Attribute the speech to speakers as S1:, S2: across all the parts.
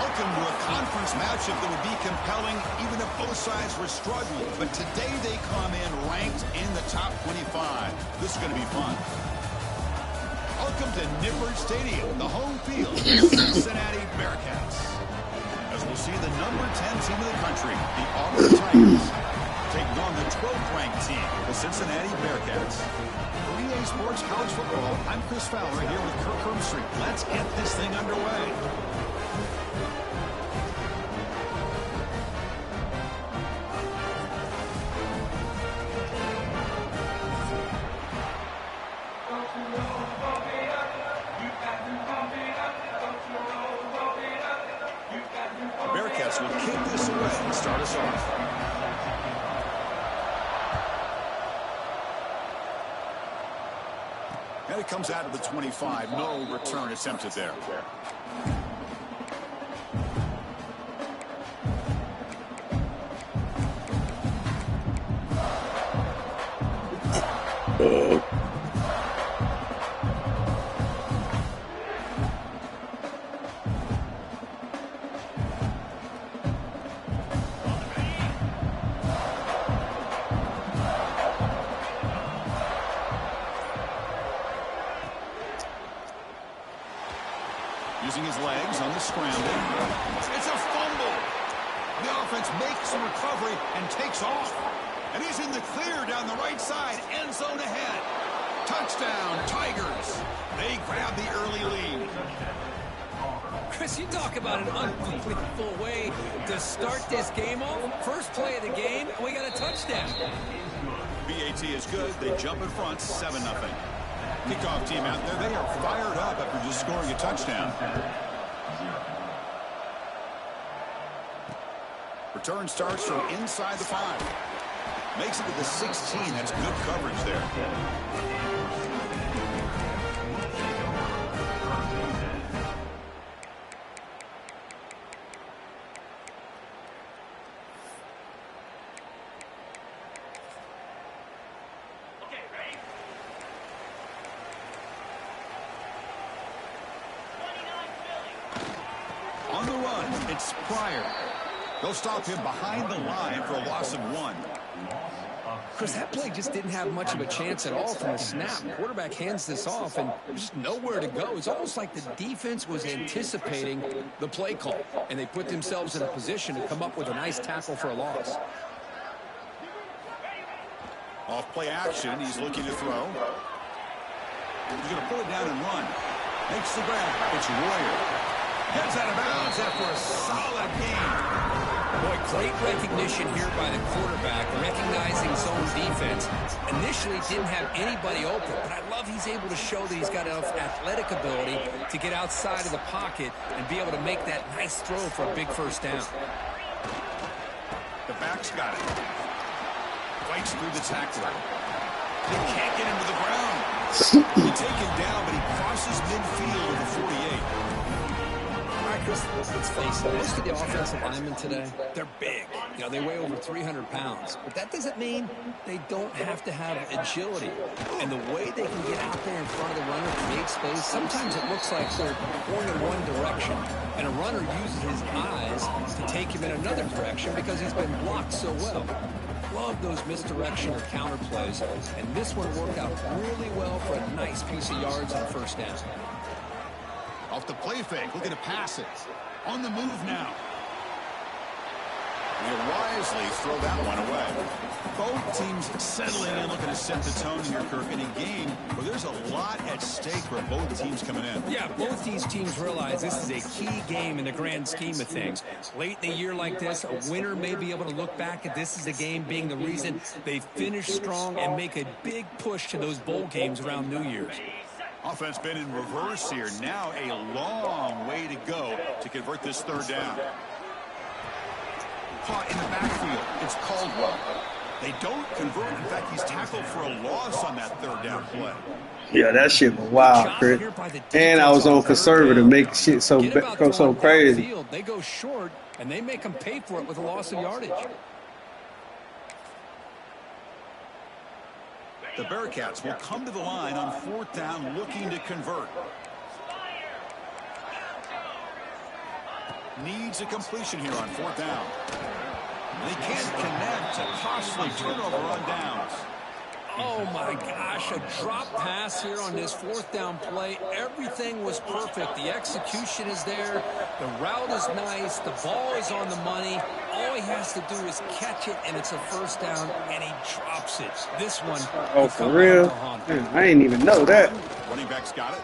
S1: Welcome to a conference matchup that would be compelling even if both sides were struggling. But today they come in ranked in the top 25. This is going to be fun. Welcome to Nippert Stadium, the home field of the Cincinnati Bearcats. As we'll see the number 10 team in the country, the Auburn Tigers, taking on the 12th ranked team, the Cincinnati Bearcats. For EA Sports College Football, I'm Chris Fowler here with Kirk Herbstreit. Let's get this thing underway. Bearcats will kick this away and start us off. And it comes out of the 25. No return attempted there. Using his legs on the scramble. It's a fumble. The offense makes a recovery and takes off. And he's in the clear down the right side. End zone ahead. Touchdown, Tigers. They grab the early lead.
S2: Chris, you talk about an unbelievable way to start this game off. First play of the game, and we got a touchdown.
S1: BAT is good. They jump in front, 7-0. Kickoff team out there, they are fired up after just scoring a touchdown. Return starts from inside the 5. Makes it to the 16. That's good coverage there. On the run, it's Pryor. They'll stop him behind the line for a loss of 1.
S2: Chris, that play just didn't have much of a chance at all from the snap. Quarterback hands this off, and there's just nowhere to go. It's almost like the defense was anticipating the play call, and they put themselves in a position to come up with a nice tackle for a loss.
S1: Off play action, he's looking to throw. He's going to pull it down and run. Makes the grab. It's Royer. Heads out of bounds after a solid game.
S2: Boy, great recognition here by the quarterback, recognizing zone defense. Initially didn't have anybody open, but I love he's able to show that he's got enough athletic ability to get outside of the pocket and be able to make that nice throw for a big first down.
S1: The back's got it. Fights through the tackler. They can't get him to the ground. He's taken down, but he crosses midfield at the 48.
S2: All right, Chris, let's face it. Most of the offensive linemen today, they're big. You know, they weigh over 300 pounds, but that doesn't mean they don't have to have agility. And the way they can get out there in front of the runner, create space, sometimes it looks like they're going in one direction, and a runner uses his eyes to take him in another direction because he's been blocked so well. Love those misdirection or counter plays, and this one worked out really well for a nice piece of yards and a first down.
S1: Off the play fake, looking to pass it. On the move now. He'll wisely throw that one away. Both teams settling in, looking to set the tone here, Kirk, in a game where there's a lot at stake for both teams coming in.
S2: Yeah, both these teams realize this is a key game in the grand scheme of things. Late in a year like this, a winner may be able to look back at this as a game being the reason they finish strong and make a big push to those bowl games around New Year's.
S1: Offense been in reverse here. Now a long way to go to convert this third down. Caught in the backfield. It's Caldwell. They don't convert. In fact, he's tackled for a loss on that third down play.
S3: Yeah, that shit was wild, Chris. And I was on conservative, make shit so crazy.
S2: They go short, and they make them pay for it with a loss of yardage.
S1: The Bearcats will come to the line on fourth down, looking to convert. Needs a completion here on fourth down. They can't connect. A costly turnover on downs.
S2: Oh, my gosh, a drop pass here on this fourth down play. Everything was perfect. The execution is there. The route is nice. The ball is on the money. All he has to do is catch it, and it's a first down, and he drops it. This one.
S3: Oh, for real? Man, I didn't even know that.
S1: Running back's got it.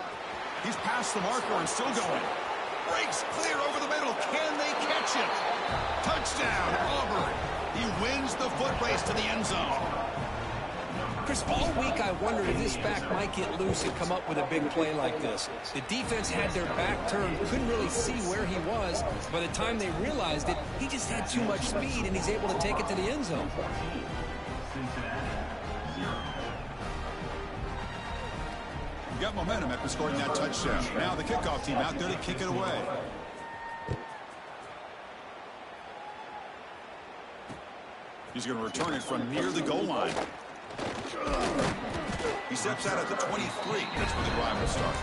S1: He's past the marker and still going. Breaks clear over the middle. Can they catch him? Touchdown, Auburn. He wins the foot race to the end zone.
S2: Chris, all week I wondered if this back might get loose and come up with a big play like this. The defense had their back turned, couldn't really see where he was. By the time they realized it, he just had too much speed, and he's able to take it to the end zone.
S1: Got momentum after scoring that touchdown. Now the kickoff team out there to kick it away. He's going to return it from near the goal line. He steps out at the 23. That's where the drive will start.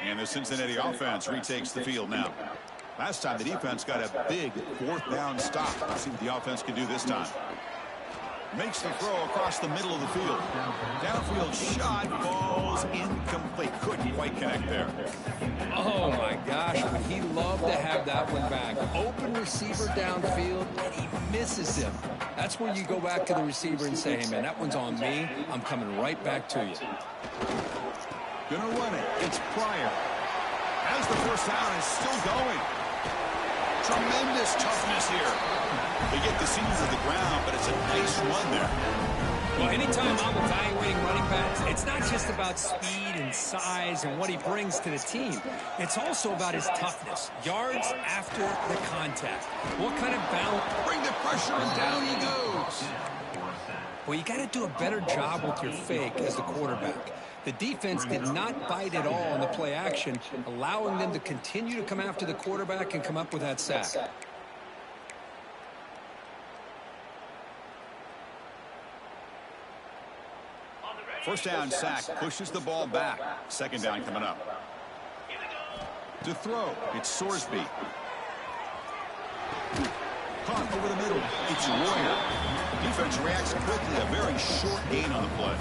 S1: And the Cincinnati offense retakes the field now. Last time the defense got a big fourth down stop. Let's see what the offense can do this time. Makes the throw across the middle of the field. Downfield shot, falls incomplete. Couldn't quite connect there.
S2: Oh, my gosh, would he love to have that one back. Open receiver downfield, and he misses him. That's when you go back to the receiver and say, hey, man, that one's on me. I'm coming right back to you.
S1: Gonna run it. It's Pryor. As the first down is still going. Tremendous toughness here. They get the seams to the ground, but it's a nice run there.
S2: Well, anytime I'm evaluating running backs, it's not just about speed and size and what he brings to the team. It's also about his toughness. Yards after the contact. What kind of balance?
S1: Bring the pressure, and down he goes.
S2: Well, you got to do a better job with your fake as the quarterback. The defense did not bite at all on the play action, allowing them to continue to come after the quarterback and come up with that sack.
S1: First down sack, pushes the ball back. Second down coming up. To throw, it's Sorsby. Caught over the middle, it's Royer. Defense reacts quickly, a very short gain on the play.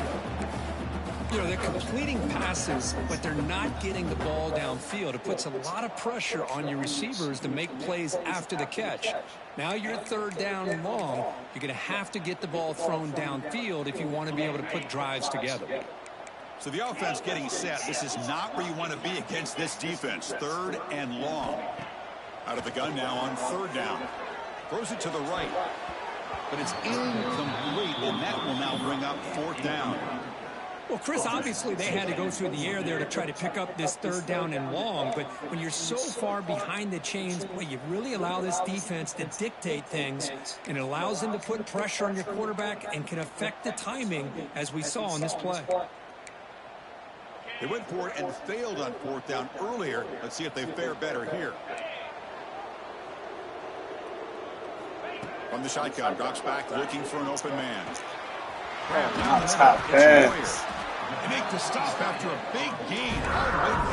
S2: You know, they're completing passes, but they're not getting the ball downfield. It puts a lot of pressure on your receivers to make plays after the catch. Now you're third down and long. You're going to have to get the ball thrown downfield if you want to be able to put drives together.
S1: So the offense getting set. This is not where you want to be against this defense. Third and long. Out of the gun now on third down. Throws it to the right. But it's incomplete, and that will now bring up fourth down.
S2: Well, Chris, obviously they had to go through the air there to try to pick up this 3rd down and long, but when you're so far behind the chains, boy, you really allow this defense to dictate things, and it allows them to put pressure on your quarterback and can affect the timing, as we saw on this play.
S1: They went for it and failed on 4th down earlier. Let's see if they fare better here. From the shotgun, drops back looking for an open man.
S3: Top pass.
S1: They make the stop after a big gain all the way to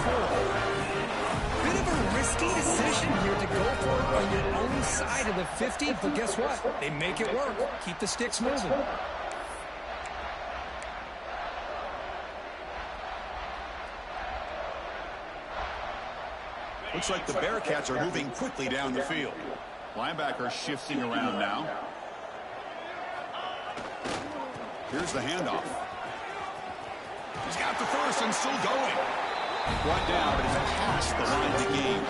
S1: 34.
S2: Bit of a risky decision here to go for it on your own side of the 50, but guess what? They make it work. Keep the sticks moving.
S1: Looks like the Bearcats are moving quickly down the field. Linebacker shifting around now. Here's the handoff. He's got the first and still going. Brought down, but he's past the line of the game.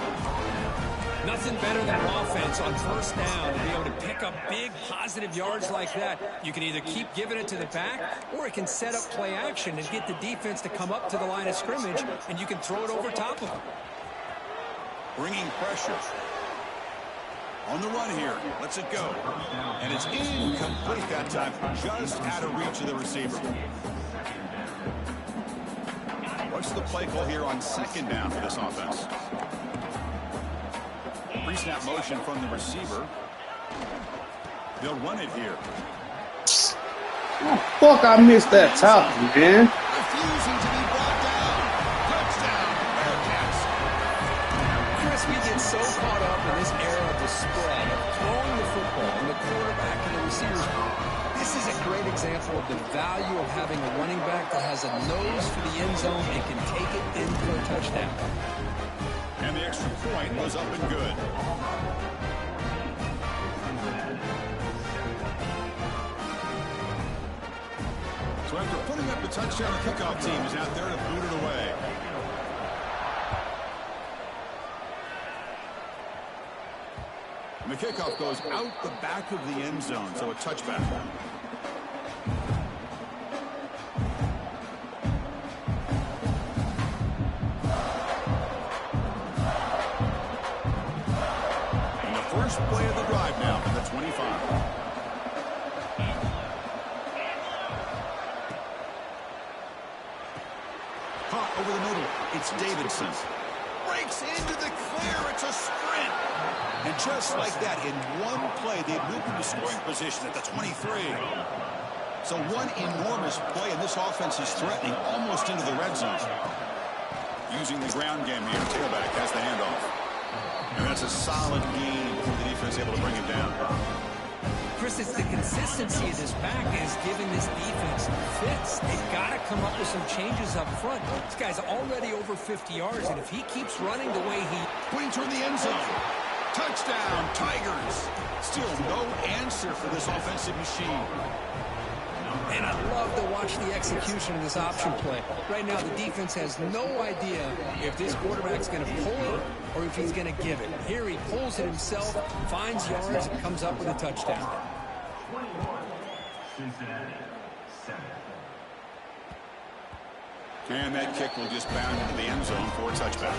S2: Nothing better than offense on 1st down to be able to pick up big positive yards like that. You can either keep giving it to the back, or it can set up play action and get the defense to come up to the line of scrimmage, and you can throw it over top of them.
S1: Bringing pressure. On the run here. Lets it go. And it's incomplete that time. Just out of reach of the receiver. What's the play call here on 2nd down for this offense? Pre-snap motion from the receiver. They'll run it here.
S3: Oh, fuck, I missed that top, man.
S1: Refusing to be brought down. Touchdown, Bearcats.
S2: Chris, we get so caught up in this era of the spread, throwing the football and the quarterback and the receivers. This is a great example of the value of having a running back that has a nose for the end zone and can take it in for a touchdown.
S1: And the extra point was up and good. So after putting up the touchdown, the kickoff team is out there to boot it away. And the kickoff goes out the back of the end zone, so a touchback. And the first play of the drive now from the 25. Caught over the middle. It's Davidson. Breaks into the clear. It's a sprint. And just like that, in one play, they've moved into scoring position at the 23. So one enormous play, and this offense is threatening almost into the red zone. Using the ground game here, tailback has the handoff. And that's a solid gain before the defense is able to bring it down.
S2: Chris, it's the consistency of this back is giving this defense fits. They've got to come up with some changes up front. This guy's already over 50 yards, and if he keeps running the way he...
S1: Pointing toward the end zone. Touchdown, Tigers. Still no answer for this offensive machine.
S2: And I love to watch the execution of this option play. Right now, the defense has no idea if this quarterback's going to pull it or if he's going to give it. Here he pulls it himself, finds yards, and comes up with a touchdown.
S1: And that kick will just bound into the end zone for a touchback.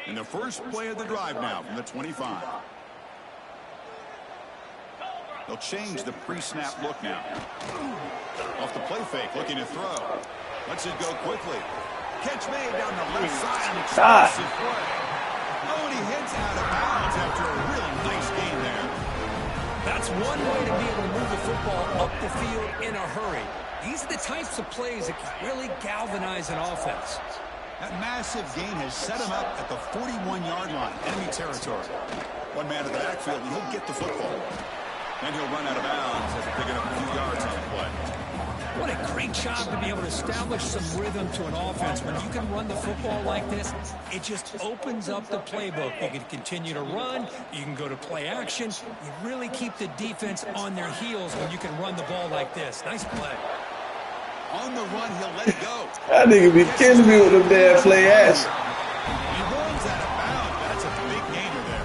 S1: And the first play of the drive now from the 25. They'll change the pre-snap look now. Off the play fake, looking to throw. Lets it go quickly. Catch made down the left side. An explosive play. Oh, and he heads out of bounds after a really nice gain there.
S2: That's one way to be able to move the football up the field in a hurry. These are the types of plays that can really galvanize an offense.
S1: That massive gain has set him up at the 41-yard line, enemy territory. One man in the backfield, and he'll get the football. Then he'll run out of bounds after picking up a few yards on the play.
S2: What a great job to be able to establish some rhythm to an offense. When you can run the football like this, it just opens up the playbook. You can continue to run. You can go to play action. You really keep the defense on their heels when you can run the ball like this. Nice play.
S1: On the run, he'll let it go.
S3: That nigga be killing me with them damn play action.
S1: He runs out of bounds. That's a big gainer there.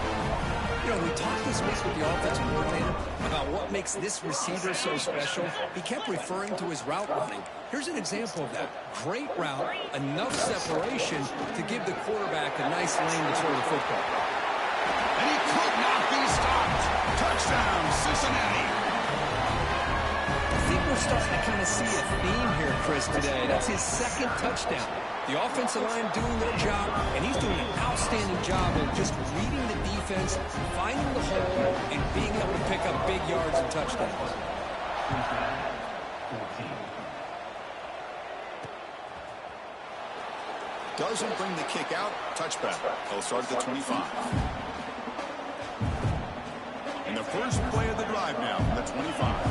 S2: You know, we talked this week with the offensive coordinator about what makes this receiver so special. He kept referring to his route running. Here's an example of that. Great route, enough separation to give the quarterback a nice lane to throw the football.
S1: And he could not be stopped. Touchdown, Cincinnati.
S2: I think we're starting to kind of see a theme here, Chris, today. That's his second touchdown. The offensive line doing their job, and he's doing an outstanding job of just reading the defense, finding the hole, and being able to pick up big yards and touchdowns.
S1: Doesn't bring the kick out. Touchback. He'll start at the 25. And the first play of the drive now from the 25.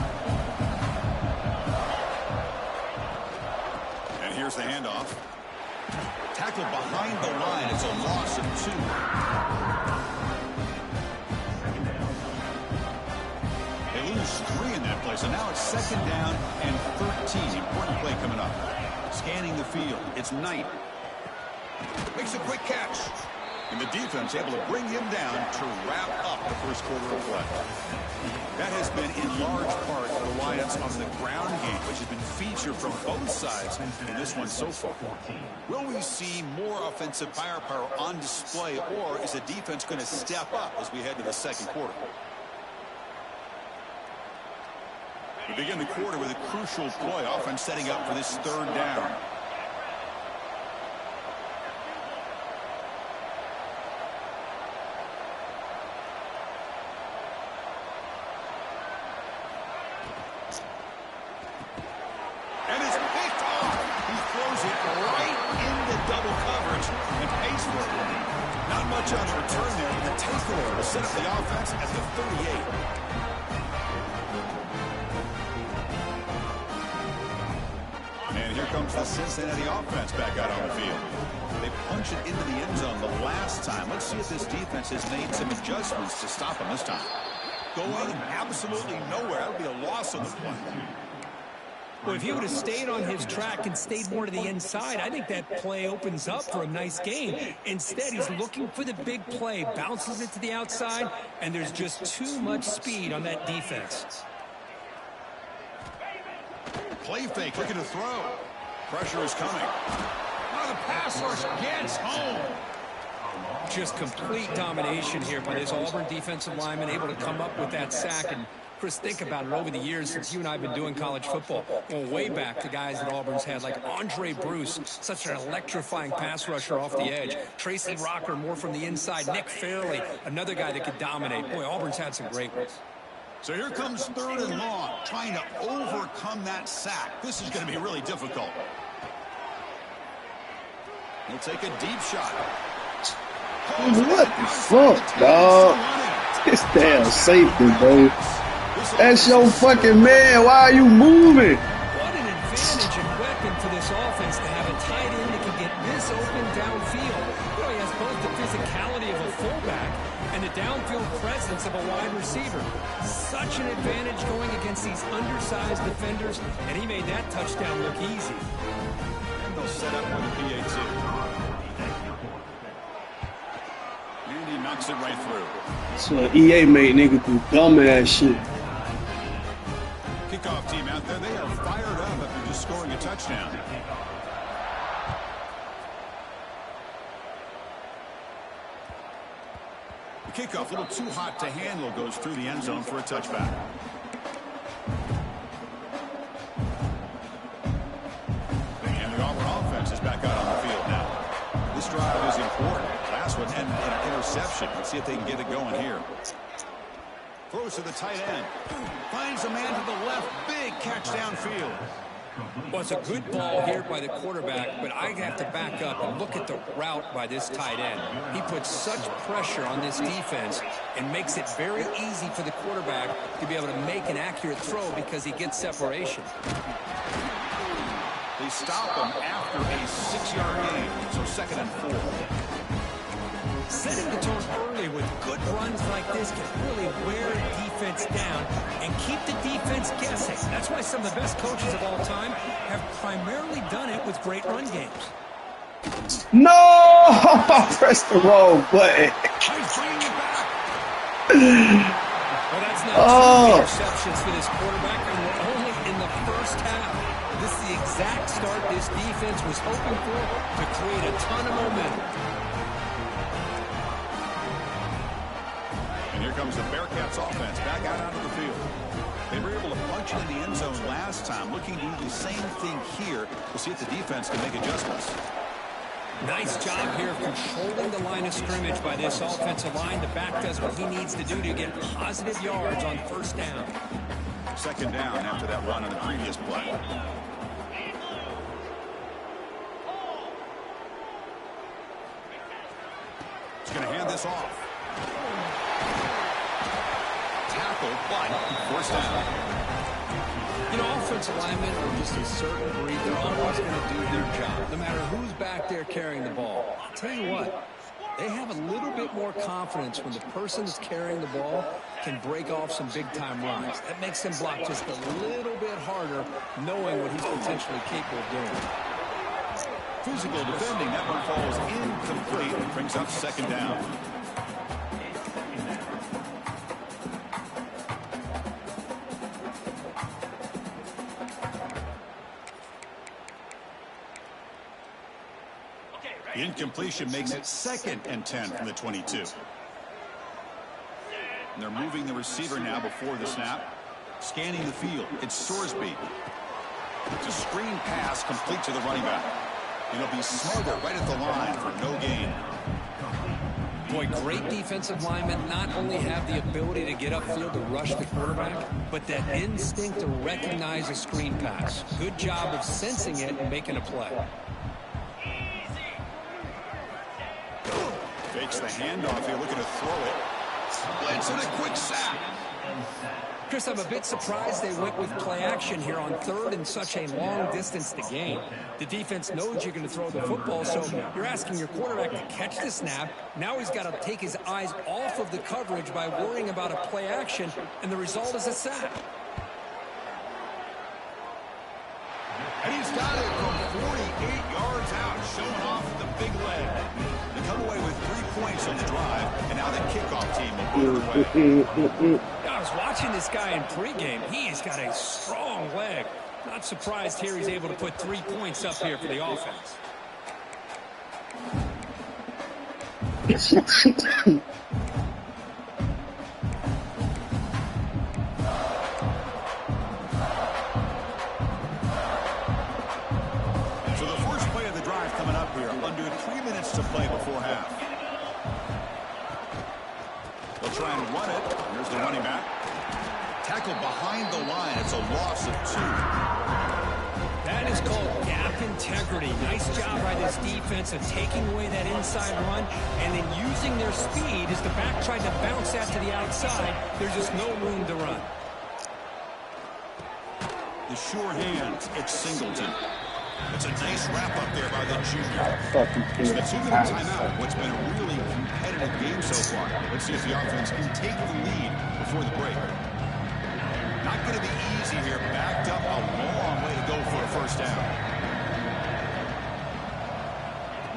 S1: And here's the handoff. Tackled behind the line. It's a loss of 2. They lose 3 in that play. So now it's 2nd down and 13. Important play coming up. Scanning the field. It's Knight. Makes a quick catch. And the defense able to bring him down to wrap up the first quarter of play. That has been in large part reliance on the ground game, which has been featured from both sides in this one so far. Will we see more offensive firepower on display, or is the defense going to step up as we head to the second quarter? We begin the quarter with a crucial play, offense setting up for this 3rd down. And it's picked off. He throws it right into double coverage and pays for it. Not much on the return there, but the takeaway will set up the offense at the 38. And here comes the Cincinnati offense back out on the field. They punch it into the end zone the last time. Let's see if this defense has made some adjustments to stop him this time. Going absolutely nowhere. That would be a loss on the play.
S2: Well, if he would have stayed on his track and stayed more to the inside, I think that play opens up for a nice game. Instead, he's looking for the big play, bounces it to the outside, and there's just too much speed on that defense.
S1: Play fake, looking to throw. Pressure is coming. Now the pass rush gets home.
S2: Just complete domination here by this Auburn defensive lineman, able to come up with that sack. And Chris, think about it over the years since you and I have been doing college football. Going way back to guys that Auburn's had, like Andre Bruce, such an electrifying pass rusher off the edge. Tracy Rocker, more from the inside. Nick Fairley, another guy that could dominate. Boy, Auburn's had some great ones.
S1: So here comes 3rd and long, trying to overcome that sack. This is going to be really difficult. He'll take a deep shot.
S3: What the fuck, dog? This damn safety, bro. That's your fucking man. Why are you moving?
S2: What an advantage and weapon for this offense to have a tight end that can get this open downfield. You know, he has both the physicality of a fullback and the downfield presence of a wide receiver. Such an advantage going against these undersized defenders, and he made that touchdown look easy.
S1: And they'll set up with a PAT. And he knocks it right through.
S3: So EA made nigga do dumbass shit.
S1: Kickoff team out there, they are fired up after just scoring a touchdown. The kickoff, a little too hot to handle, goes through the end zone for a touchback. And the Auburn offense is back out on the field now. This drive is important. Last one ended in an interception. Let's see if they can get it going here. Throws to the tight end. Finds a man to the left. Big catch downfield.
S2: Well, it's a good ball here by the quarterback, but I have to back up and look at the route by this tight end. He puts such pressure on this defense and makes it very easy for the quarterback to be able to make an accurate throw because he gets separation.
S1: They stop him after a 6-yard gain, so 2nd and 4.
S2: Setting the tone early with good runs like this can really wear a defense down and keep the defense guessing. That's why some of the best coaches of all time have primarily done it with great run games.
S3: No! I pressed the wrong button.
S2: He's bringing it back. Well, that's now 2 interceptions for this quarterback, and we're only in the first half. This is the exact start this defense was hoping for to create a ton of momentum.
S1: And here comes the Bearcats offense back out onto the field. They were able to punch it in the end zone last time, looking to do the same thing here. We'll see if the defense can make adjustments.
S2: Nice job here of controlling the line of scrimmage by this offensive line. The back does what he needs to do to get positive yards on first down.
S1: Second down after that run on the previous play. He's going to hand this off. Tackle, but first down.
S2: You know, offensive linemen are just a certain breed. They're always going to do their job, no matter who's back there carrying the ball. I'll tell you what, they have a little bit more confidence when the person that's carrying the ball can break off some big-time runs. That makes them block just a little bit harder, knowing what he's potentially capable of doing.
S1: Physical defending. That one falls incomplete and brings up second down. The incompletion makes it 2nd and 10 from the 22. And they're moving the receiver now before the snap. Scanning the field. It's Sorsby. It's a screen pass complete to the running back. It'll be smothered right at the line for no gain.
S2: Boy, great defensive linemen not only have the ability to get upfield to rush the quarterback, but that instinct to recognize a screen pass. Good job of sensing it and making a play.
S1: Fakes the handoff here, looking to throw it. Blitz and a quick sack.
S2: Chris, I'm a bit surprised they went with play action here on third and such a long distance to gain. The defense knows you're going to throw the football, so you're asking your quarterback to catch the snap. Now he's got to take his eyes off of the coverage by worrying about a play action, and the result is a sack.
S1: And he's got it from 48 yards out, showing off the big leg. They come away with 3 points on the drive, and now the kickoff team will put it away.
S2: I was watching this guy in pregame. He's got a strong leg. Not surprised here he's able to put 3 points up here for the offense.
S1: Under 3 minutes to play before half. They'll try and run it. Here's the running back. Tackle behind the line. It's a loss of 2.
S2: That is called gap integrity. Nice job by this defense of taking away that inside run and then using their speed as the back tried to bounce that to the outside. There's just no room to run.
S1: The sure hands. It's Singleton. It's a nice wrap-up there by the junior. It's the 2-minute timeout. What's been a really competitive game so far. Let's see if the offense can take the lead before the break. Not going to be easy here. Backed up a long way to go for a first down.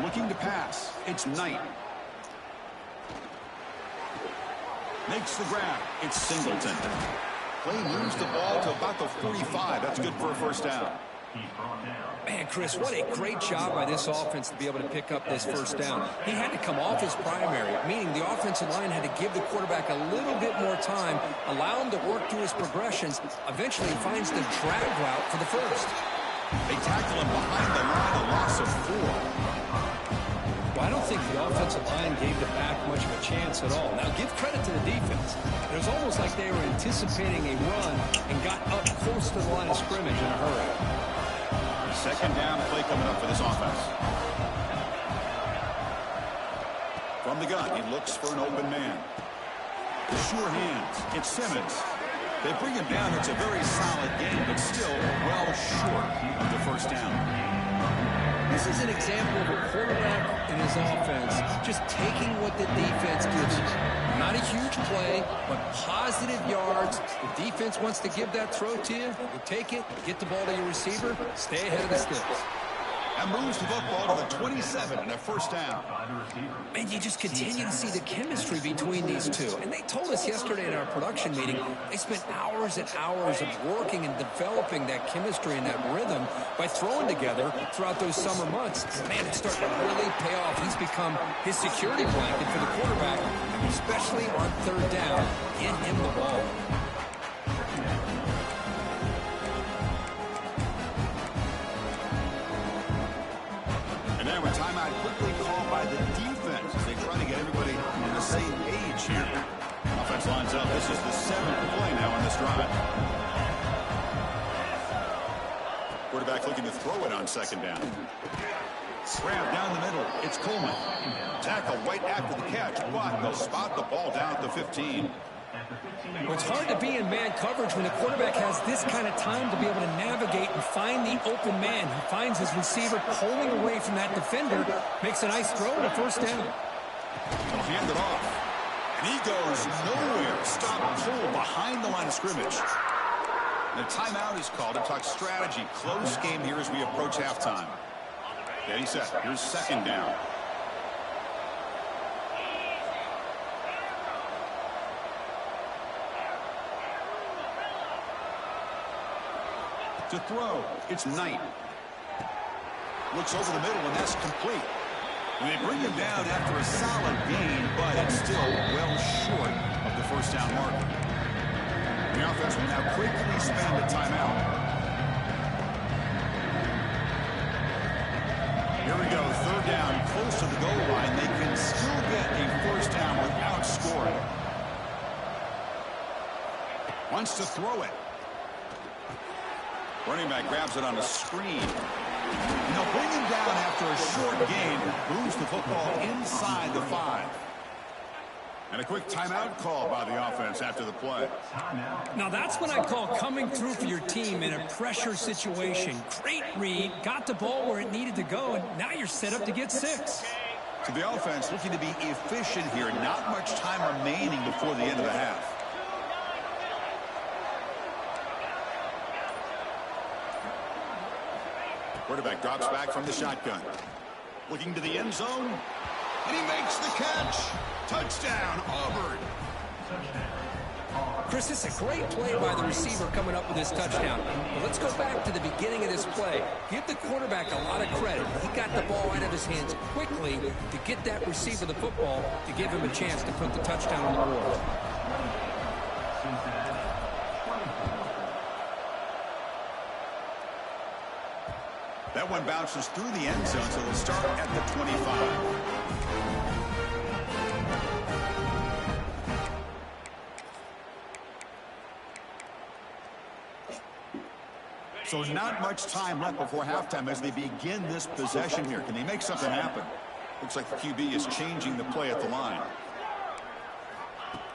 S1: Looking to pass. It's Knight. Makes the grab. It's Singleton. Play moves the ball to about the 45. That's good for a first down.
S2: Man, Chris, what a great job by this offense to be able to pick up this first down. He had to come off his primary, meaning the offensive line had to give the quarterback a little bit more time, allow him to work through his progressions. Eventually, he finds the drag route for the first.
S1: They tackle him behind the line, a loss of 4.
S2: Well, I don't think the offensive line gave the back much of a chance at all. Now, give credit to the defense. It was almost like they were anticipating a run and got up close to the line of scrimmage in a hurry.
S1: Second down play coming up for this offense. From the gun, he looks for an open man. The sure hands. It's Simmons. They bring him down. It's a very solid game, but still well short of the first down.
S2: This is an example of a quarterback in his offense just taking what the defense gives you. Not a huge play, but positive yards. The defense wants to give that throw to you. You take it, get the ball to your receiver, stay ahead of the sticks.
S1: And moves the football to the 27 and a first down.
S2: And you just continue to see the chemistry between these two. And they told us yesterday in our production meeting, they spent hours and hours of working and developing that chemistry and that rhythm by throwing together throughout those summer months. Man, it's starting to really pay off. He's become his security blanket for the quarterback, especially on third down. Get him the ball.
S1: A timeout quickly called by the defense as they try to get everybody on the same page here. Offense lines up. This is the 7th play now on this drive. Quarterback looking to throw it on second down. Grab down the middle. It's Coleman. Tackle right after the catch, but they'll spot the ball down at the 15.
S2: Well, it's hard to be in man coverage when the quarterback has this kind of time to be able to navigate and find the open man. He finds his receiver pulling away from that defender, makes a nice throw and a first down.
S1: He'll hand it off. And he goes nowhere. Stop pull behind the line of scrimmage. And a timeout is called to talk strategy. Close game here as we approach halftime. Ready, set. Here's second down. To throw, it's Knight. Looks over the middle, and that's complete. And they bring him down after a solid gain, but it's still well short of the first down mark. The offense will now quickly spend a timeout. Here we go, third down, close to the goal line. They can still get a first down without scoring. Wants to throw it. Running back grabs it on a screen. And they'll bring him down after a short gain. Moves the football inside the 5. And a quick timeout call by the offense after the play.
S2: Now that's what I call coming through for your team in a pressure situation. Great read, got the ball where it needed to go, and now you're set up to get 6.
S1: So the offense looking to be efficient here. Not much time remaining before the end of the half. Quarterback drops back from the shotgun. Looking to the end zone. And he makes the catch. Touchdown, Auburn.
S2: Chris, this is a great play by the receiver coming up with this touchdown. But let's go back to the beginning of this play. Give the quarterback a lot of credit. He got the ball out of his hands quickly to get that receiver the football to give him a chance to put the touchdown on the board.
S1: That one bounces through the end zone, so they'll start at the 25. So not much time left before halftime as they begin this possession here. Can they make something happen? Looks like the QB is changing the play at the line.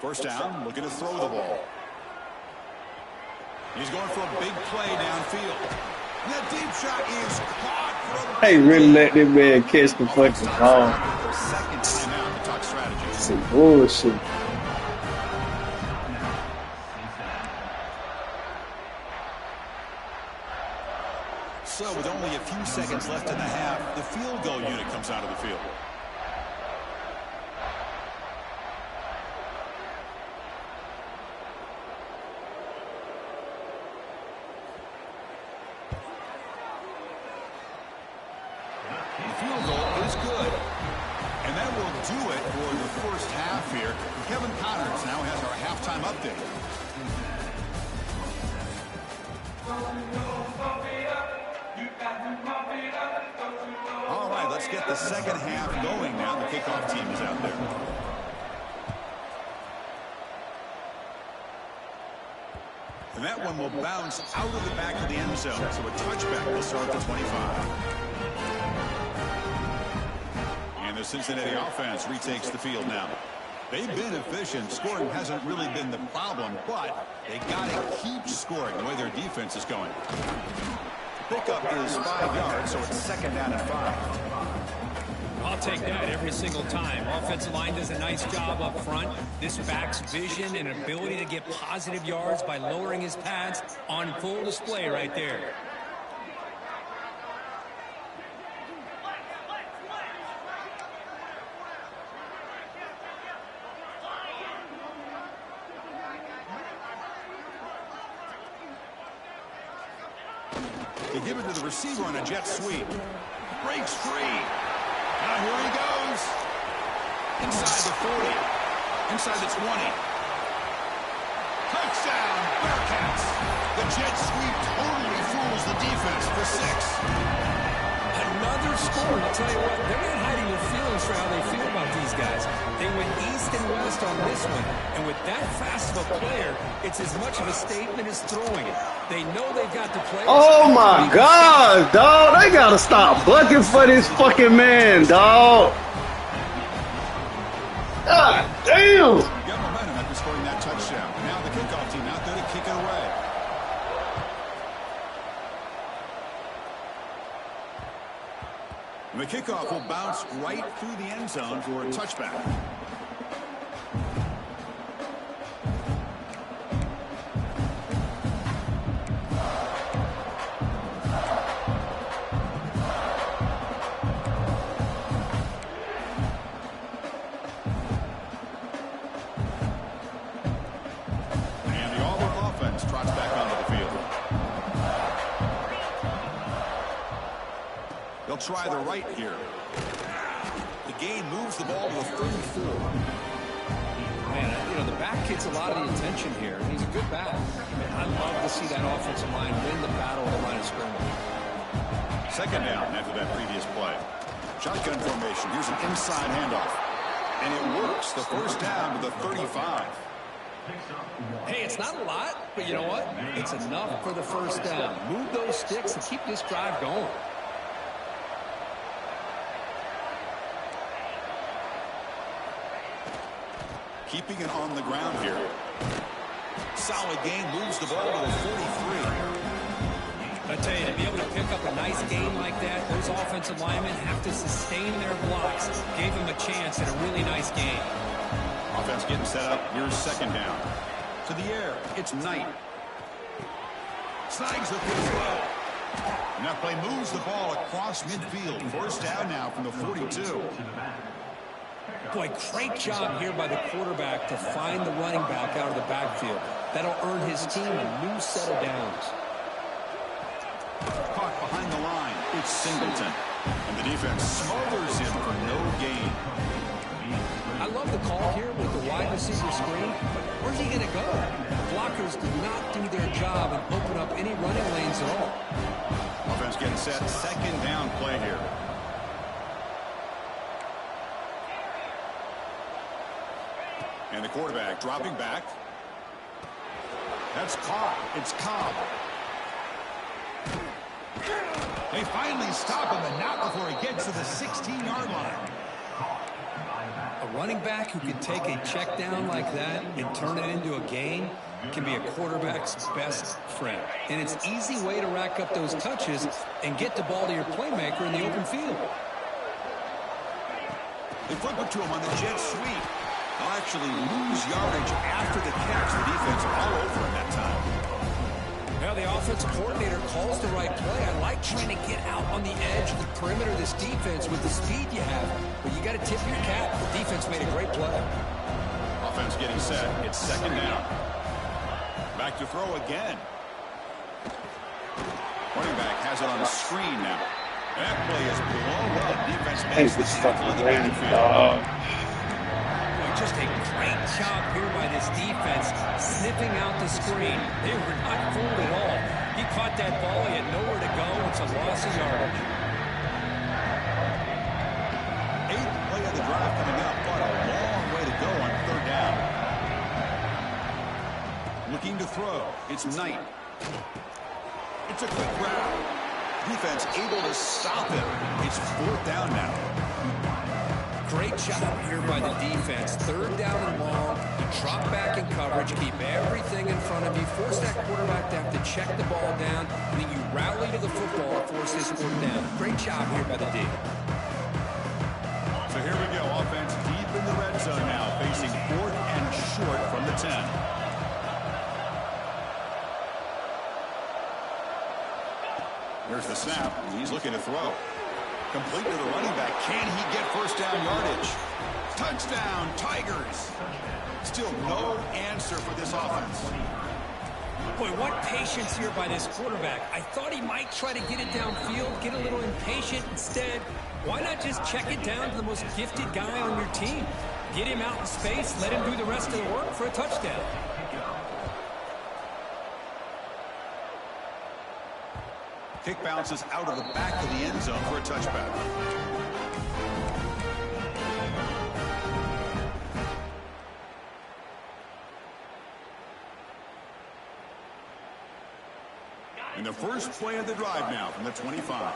S1: First down, looking to throw the ball. He's going for a big play downfield. And that deep shot is caught from...
S3: Hey, really let this man catch the fucking ball.
S1: Second timeout to talk strategy.
S3: Some bullshit.
S1: So with only a few seconds left in the half, the field goal unit comes out of the field. The field goal is good. And that will do it for the first half here. Kevin Connors now has our halftime update. All right, let's get the second half going now. The kickoff team is out there. And that one will bounce out of the back of the end zone. So a touchback will start at the 25. And the Cincinnati offense retakes the field now. They've been efficient. Scoring hasn't really been the problem, but they got to keep scoring the way their defense is going. Pickup is 5 yards, so it's second down and 5.
S2: I'll take that every single time. Offensive line does a nice job up front. This back's vision and ability to get positive yards by lowering his pads on full display right there.
S1: They give it to the receiver on a jet sweep. Breaks free. Now here he goes. Inside the 40. Inside the 20. Touchdown, Bearcats. The jet sweep totally fools the defense for 6.
S2: Another score. I'll tell you what, they're not hiding their feelings for how they feel about these guys. They went east and west on this one, and with that fast of a player, it's as much of a statement as throwing it. They know they've got the players.
S3: Oh my God, dog! They gotta stop bucking for this fucking man, dog. God damn!
S1: Got momentum after scoring that touchdown. Now the kickoff team out there to kick it away. And the kickoff will bounce right through the end zone for a touchback. And the Auburn offense trots back onto the field. They'll try the right here. The gain moves the ball to the 34.
S2: Man, you know, the back gets a lot of the attention here. He's a good back. I love to see that offensive line win the battle at the line of scrimmage.
S1: Second down after that previous play. Shotgun formation. Here's an inside handoff. And it works. The first down to the 35.
S2: Hey, it's not a lot, but you know what? It's enough for the first down. Move those sticks and keep this drive going.
S1: Keeping it on the ground here. Solid gain, moves the ball to the 43.
S2: I tell you, to be able to pick up a nice gain like that, those offensive linemen have to sustain their blocks. Gave him a chance at a really nice gain.
S1: Offense getting set up. Here's second down. To the air. It's Knight. Snags the throw. And that play moves the ball across midfield. First down now from the 42.
S2: Boy, great job here by the quarterback to find the running back out of the backfield. That'll earn his team a new set of downs.
S1: Caught behind the line. It's Singleton. And the defense smothers him for no gain.
S2: I love the call here with the wide receiver screen. Where's he going to go? The blockers did not do their job and open up any running lanes at all.
S1: Offense getting set. Second down play here. And the quarterback dropping back. That's caught. It's Cobb. They finally stop him, and not before he gets to the 16-yard line.
S2: A running back who can take a check down like that and turn it into a gain can be a quarterback's best friend. And it's an easy way to rack up those touches and get the ball to your playmaker in the open field.
S1: They flip it to him on the jet sweep. They'll actually lose yardage after the catch. The defense all over him that time.
S2: Now the offensive coordinator calls the right play. I like trying to get out on the edge of the perimeter of this defense with the speed you have. But you got to tip your cap. The defense made a great play.
S1: Offense getting set. It's second down. Back to throw again. Running back has it on the screen now. That play is blown up. Defense makes the tackle in the backfield.
S2: Just a great job here by this defense, sniffing out the screen. They were not fooled at all. He caught that ball. He had nowhere to go. It's a loss of yardage.
S1: Eighth play of the drive coming up, but a long way to go on third down. Looking to throw. It's Knight. It's a quick route. Defense able to stop him. It's fourth down now.
S2: Great job here by the defense. Third down and long. You drop back in coverage, keep everything in front of you, force that quarterback to have to check the ball down, and then you rally to the football and force this fourth down. Great job here by the D.
S1: So here we go. Offense deep in the red zone now, facing 4th and short from the 10. Here's the snap. He's looking to throw. Complete to the running back. Can he get first down yardage? Touchdown, Tigers. Still no answer for this offense.
S2: Boy, what patience here by this quarterback. I thought he might try to get it downfield, get a little impatient. Instead, why not just check it down to the most gifted guy on your team? Get him out in space, let him do the rest of the work for a touchdown.
S1: Kick bounces out of the back of the end zone for a touchback. And the first play of the drive now from the 25.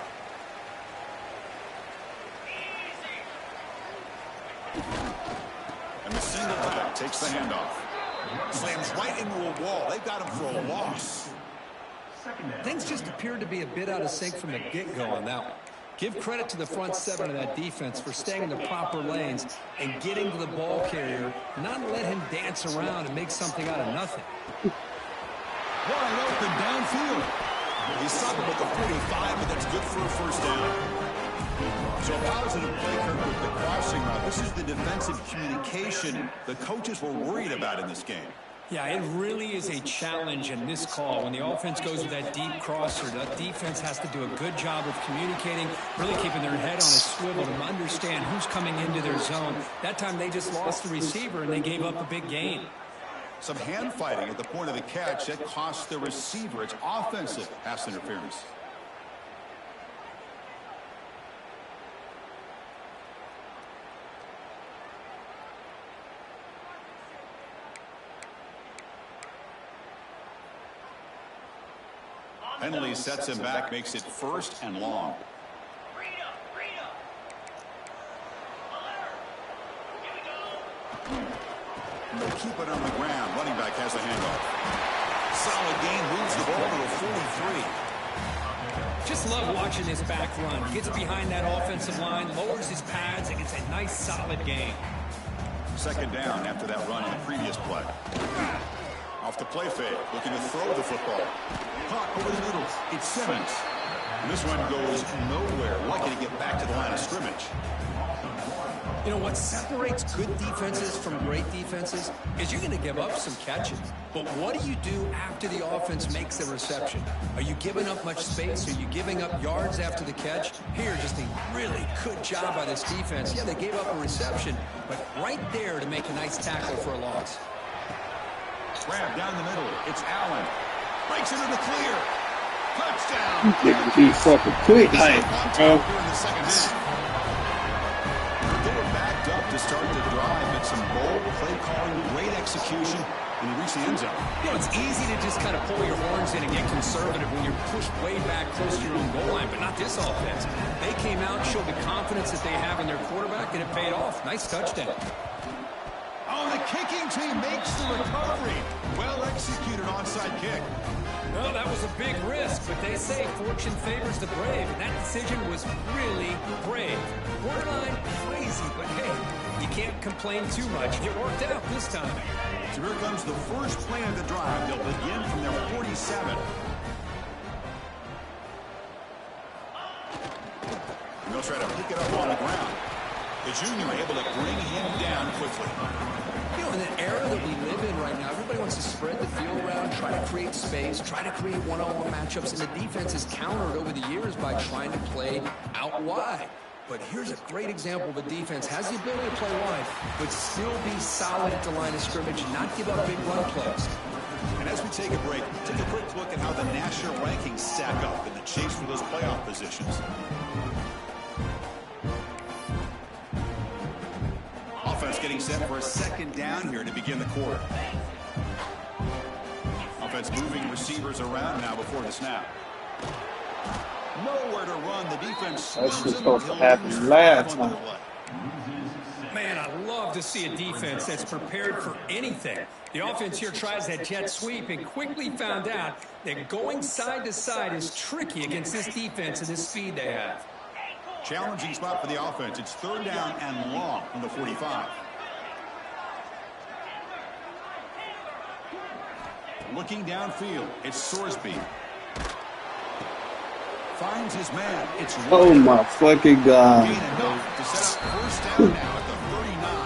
S1: And the single back takes the handoff. Slams right into a wall. They've got him for a loss.
S2: Things just appeared to be a bit out of sync from the get-go on that one. Give credit to the front seven of that defense for staying in the proper lanes and getting to the ball carrier, not let him dance around and make something out of nothing.
S1: Wide open downfield. He's stopped at the 45, and that's good for a first down. So a positive play, Kirk, with the crossing route. This is the defensive communication the coaches were worried about in this game.
S2: Yeah, it really is a challenge in this call. When the offense goes with that deep crosser, the defense has to do a good job of communicating, really keeping their head on a swivel to understand who's coming into their zone. That time they just lost the receiver and they gave up a big gain.
S1: Some hand fighting at the point of the catch that cost the receiver. It's offensive pass interference. Penalty sets him back, makes it 1st and long. And they keep it on the ground. Running back has the handoff. Solid gain, moves the ball to a 43.
S2: Just love watching this back run. Gets behind that offensive line, lowers his pads, and gets a nice solid gain.
S1: 2nd down after that run on the previous play. Off the play fake, looking to throw the football. Caught over the middle. It's Simmons. And this one goes nowhere. Lucky to get back to the line of scrimmage.
S2: You know, what separates good defenses from great defenses is you're going to give up some catches. But what do you do after the offense makes a reception? Are you giving up much space? Are you giving up yards after the catch? Here, just a really good job by this defense. Yeah, they gave up a reception, but right there to make a nice tackle for a loss.
S1: Grab down the middle. It's Allen. Breaks into the clear. Touchdown.
S3: He's fucking quick, like, bro.
S1: They were backed up to start the drive, but some bold play calling, great execution, and they reach the end zone.
S2: You know, it's easy to just kind of pull your horns in and get conservative when you're pushed way back close to your own goal line, but not this offense. They came out, showed the confidence that they have in their quarterback, and it paid off. Nice touchdown.
S1: Oh, the kicking team makes the recovery. Well executed onside kick.
S2: Well, that was a big risk, but they say fortune favors the brave, and that decision was really brave. Borderline crazy, but hey, you can't complain too much. It worked out this time.
S1: So here comes the first play of the drive. They'll begin from their 47. And they'll try to pick it up on the ground. The junior able to bring him down quickly.
S2: You know, in the era that we live in right now, everybody wants to spread the field around, try to create space, try to create one-on-one matchups, and the defense is countered over the years by trying to play out wide. But here's a great example of a defense has the ability to play wide, but still be solid at the line of scrimmage and not give up big run plays.
S1: And as we take a break, take a quick look at how the national rankings stack up in the chase for those playoff positions. Offense getting set for a 2nd down here to begin the quarter. Offense moving receivers around now before the snap. Nowhere to run. The defense.
S3: That's just supposed to happen last time.
S2: to see a defense that's prepared for anything. The offense here tries that jet sweep and quickly found out that going side to side is tricky against this defense and this speed they have.
S1: Challenging spot for the offense. It's 3rd down and long from the 45. Looking downfield, it's Sorsby. Finds his man. It's
S3: oh my fucking God.
S1: Gain enough to set up 1st down now at the 39.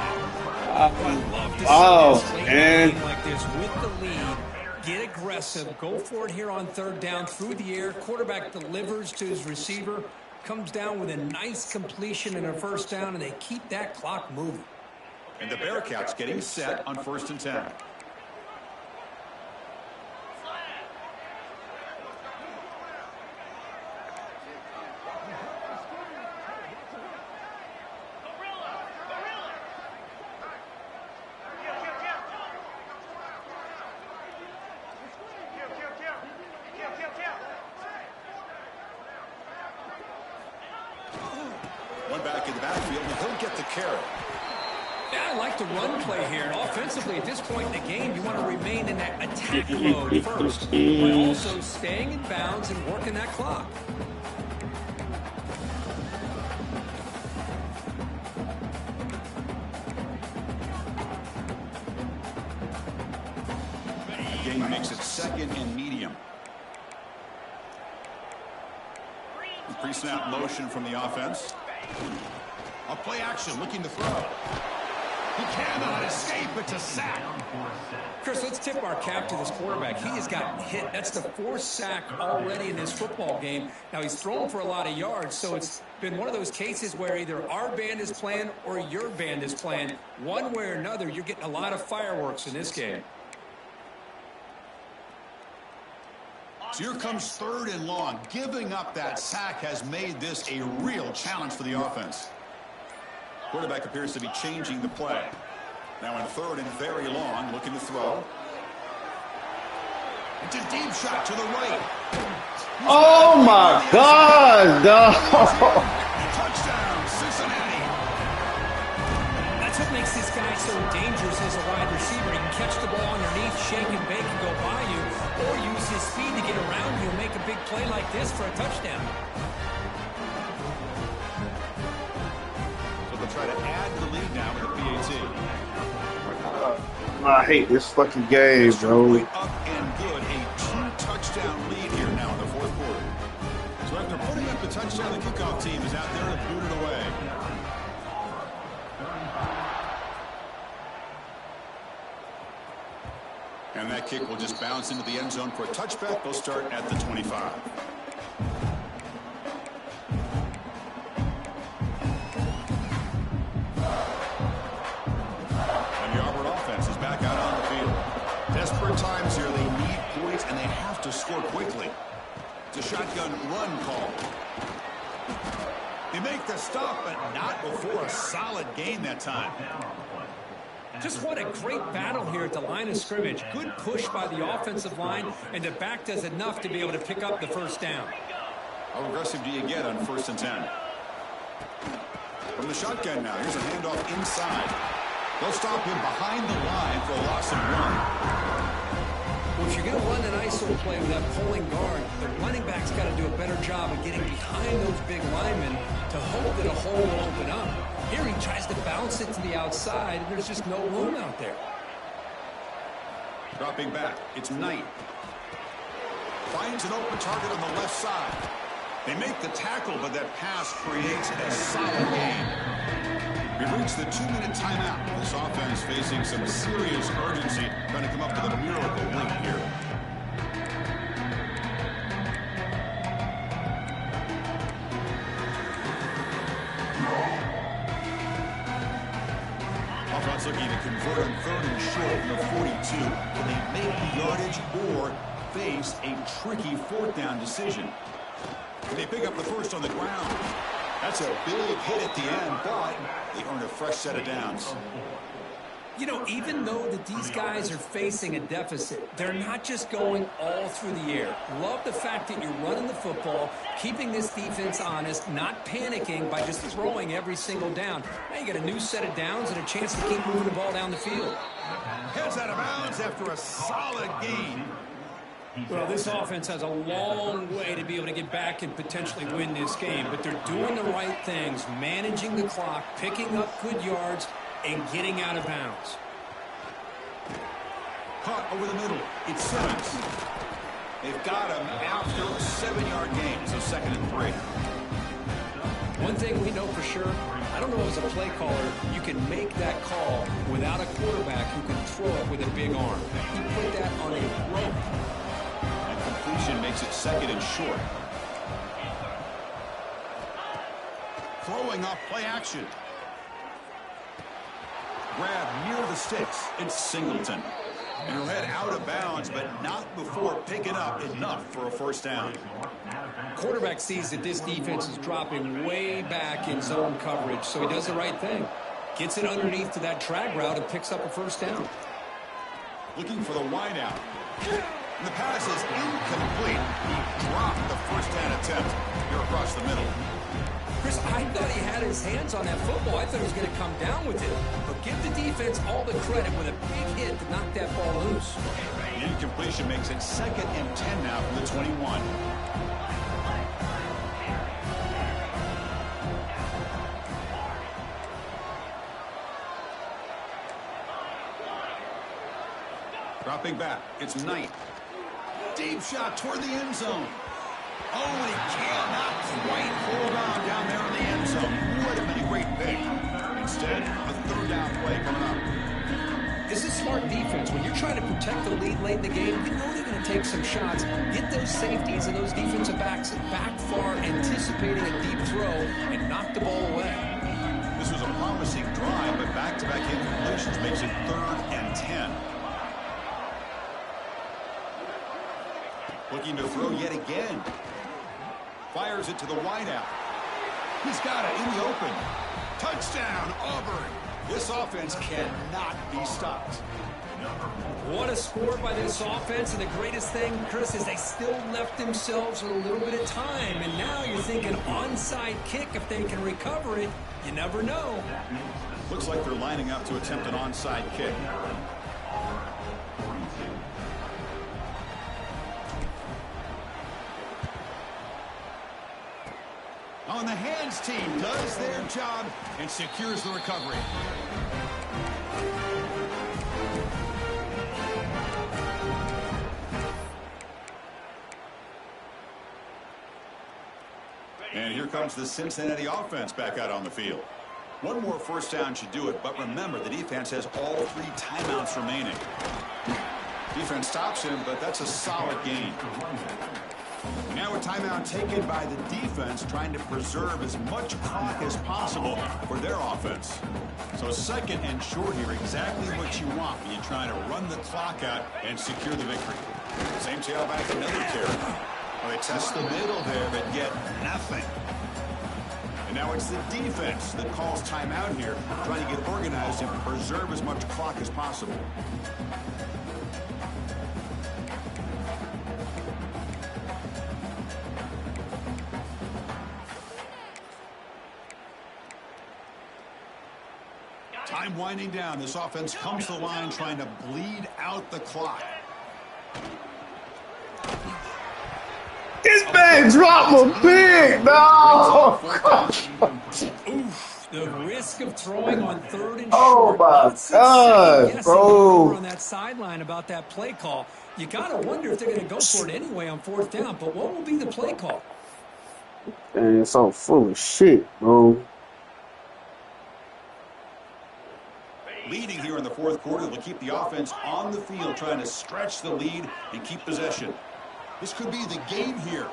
S2: I love to see
S3: Oh,
S2: this
S3: man.
S2: game like this with the lead. Get aggressive. Go for it here on 3rd down through the air. Quarterback delivers to his receiver. Comes down with a nice completion and a 1st down, and they keep that clock moving.
S1: And the Bearcats getting set on 1st and 10. One back in the backfield, and he'll get the carry.
S2: Yeah, I like the run play here. And offensively, at this point in the game, you want to remain in that attack mode first, but also staying in bounds and working that clock.
S1: Game makes it 2nd and medium. Pre-snap motion from the offense. A play action, looking to throw. He cannot escape. It's a sack.
S2: Chris, let's tip our cap to this quarterback. He has gotten hit. That's the 4th sack already in this football game. Now, he's thrown for a lot of yards, so it's been one of those cases where either our band is playing or your band is playing. One way or another, you're getting a lot of fireworks in this game.
S1: So here comes 3rd and long. Giving up that sack has made this a real challenge for the offense. Quarterback appears to be changing the play. Now in 3rd and very long, looking to throw. It's a deep shot to the right.
S3: Oh my God, dog.
S1: Touchdown, Cincinnati.
S2: That's what makes this guy so dangerous as a wide receiver. He can catch the ball underneath, shake and bake and go by you, or use his speed to get around you and make a big play like this for a touchdown.
S1: So they'll try to add the lead now with the PAT.
S3: I hate this fucking game, bro.
S1: Up and good. A 2-touchdown lead here now in the 4th quarter. So after putting up the touchdown, the kickoff team is out there to boot it away. And that kick will just bounce into the end zone for a touchback. They'll start at the 25. And the Auburn offense is back out on the field. Desperate times here. They need points, and they have to score quickly. It's a shotgun run call. They make the stop, but not before a solid gain that time.
S2: Just what a great battle here at the line of scrimmage. Good push by the offensive line, and the back does enough to be able to pick up the 1st down.
S1: How aggressive do you get on 1st and 10? From the shotgun now, here's a handoff inside. They'll stop him behind the line for a loss of 1.
S2: Well, if you're going to run an ISO play with that pulling guard, the running back's got to do a better job of getting behind those big linemen to hope that a hole will open up. Here he tries to bounce it to the outside, and there's just no room out there.
S1: Dropping back, it's Knight. Finds an open target on the left side. They make the tackle, but that pass creates a solid gain. We've reached the 2-minute timeout. This offense facing some serious urgency, trying to come up with a miracle late here. Offense looking to convert on 3rd and short from the 42. Can they make the yardage or face a tricky 4th down decision? Can they pick up the 1st on the ground? That's a big hit at the end, but they earn a fresh set of downs.
S2: You know, even though that these guys are facing a deficit, they're not just going all through the air. Love the fact that you're running the football, keeping this defense honest, not panicking by just throwing every single down. Now you got a new set of downs and a chance to keep moving the ball down the field.
S1: Heads out of bounds after a solid gain.
S2: Well, this offense has a long way to be able to get back and potentially win this game, but they're doing the right things, managing the clock, picking up good yards, and getting out of bounds.
S1: Caught over the middle. It's Simmons. They've got him after a 7-yard gain, so 2nd and 3.
S2: One thing we know for sure, I don't know as a play caller, you can make that call without a quarterback who can throw it with a big arm. He put that on a rope.
S1: And completion makes it 2nd and short. Throwing off play action. Grab near the sticks. It's Singleton. And he'll head out of bounds, but not before picking up enough for a 1st down.
S2: Quarterback sees that this defense is dropping way back in zone coverage, so he does the right thing. Gets it underneath to that drag route and picks up a 1st down.
S1: Looking for the wideout. And the pass is incomplete. He dropped the 1st down attempt here across the middle.
S2: Chris, I thought he had his hands on that football. I thought he was going to come down with it. But give the defense all the credit with a big hit to knock that ball loose.
S1: The incompletion makes it 2nd and 10 now from the 21. Dropping back. It's Knight. Deep shot toward the end zone. Oh, and he cannot quite hold on down there in the end zone. Would have been a great pick. Instead, a 3rd down play coming up.
S2: This is smart defense. When you're trying to protect the lead late in the game, you know they're going to take some shots. Get those safeties and those defensive backs back far, anticipating a deep throw, and knock the ball away.
S1: This was a promising drive, but back-to-back incompletions makes it 3rd and 10. Looking to throw yet again. Fires it to the wideout. He's got it in the open. Touchdown, Auburn. This offense cannot be stopped.
S2: What a score by this offense, and the greatest thing, Chris, is they still left themselves with a little bit of time, and now you're thinking onside kick if they can recover it. You never know.
S1: Looks like they're lining up to attempt an onside kick. On the hands team does their job and secures the recovery. And here comes the Cincinnati offense back out on the field. One more 1st down should do it, but remember, the defense has all 3 timeouts remaining. Defense stops him, but that's a solid gain. Now a timeout taken by the defense, trying to preserve as much clock as possible for their offense. So 2nd and short here, exactly what you want when you're trying to run the clock out and secure the victory. Same tailback, another carry. Well, they test the middle there, but get nothing. And now it's the defense that calls timeout here, trying to get organized and preserve as much clock as possible. Time winding down. This offense comes to the line trying to bleed out the clock.
S3: This man dropped a big, no!
S2: Oof, the risk of throwing on 3rd and
S3: Oh
S2: short.
S3: my God, bro.
S2: On that sideline about that play call. You got to wonder if they're going to go for it anyway on 4th down, but what will be the play call?
S3: Man, it's all full of shit, bro.
S1: Leading here in the 4th quarter will keep the offense on the field, trying to stretch the lead and keep possession. This could be the game here.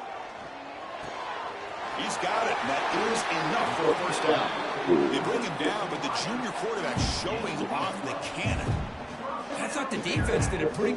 S1: He's got it, and that is enough for a 1st down. They bring him down, but the junior quarterback showing off the cannon.
S2: I thought the defense did a pretty